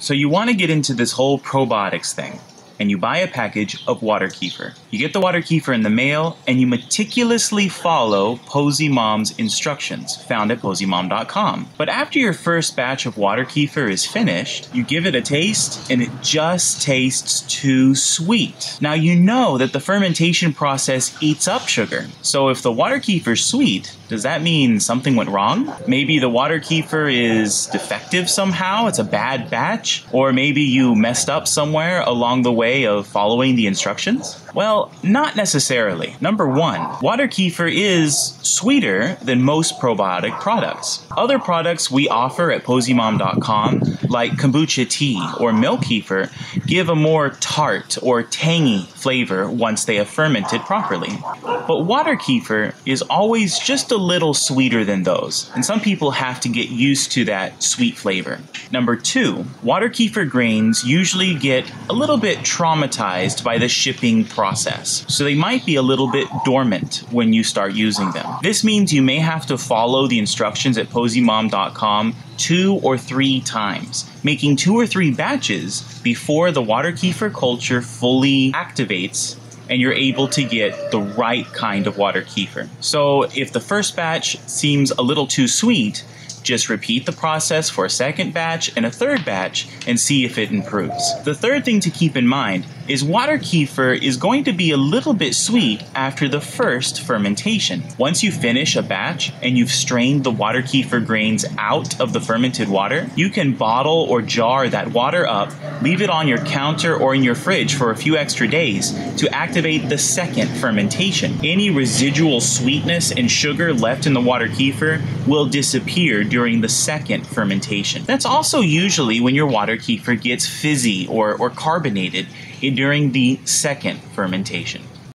So you want to get into this whole probiotics thing, and you buy a package of water kefir. You get the water kefir in the mail, and you meticulously follow Posy Mom's instructions, found at posymom.com. But after your first batch of water kefir is finished, you give it a taste, and it just tastes too sweet. Now you know that the fermentation process eats up sugar. So if the water kefir is sweet, does that mean something went wrong? Maybe the water kefir is defective somehow, it's a bad batch? Or maybe you messed up somewhere along the way of following the instructions? Well, not necessarily. Number one, water kefir is sweeter than most probiotic products. Other products we offer at posymom.com, like kombucha tea or milk kefir, give a more tart or tangy flavor once they have fermented properly. But water kefir is always just a little sweeter than those, and some people have to get used to that sweet flavor. Number two, water kefir grains usually get a little bit traumatized by the shipping process, so they might be a little bit dormant when you start using them. This means you may have to follow the instructions at posymom.com 2 or 3 times, making 2 or 3 batches before the water kefir culture fully activates and you're able to get the right kind of water kefir. So if the first batch seems a little too sweet, just repeat the process for a second batch and a third batch and see if it improves. The third thing to keep in mind is water kefir is going to be a little bit sweet after the first fermentation. Once you finish a batch and you've strained the water kefir grains out of the fermented water, you can bottle or jar that water up, leave it on your counter or in your fridge for a few extra days to activate the second fermentation. Any residual sweetness and sugar left in the water kefir will disappear during the second fermentation. That's also usually when your water kefir gets fizzy or carbonated during the second fermentation.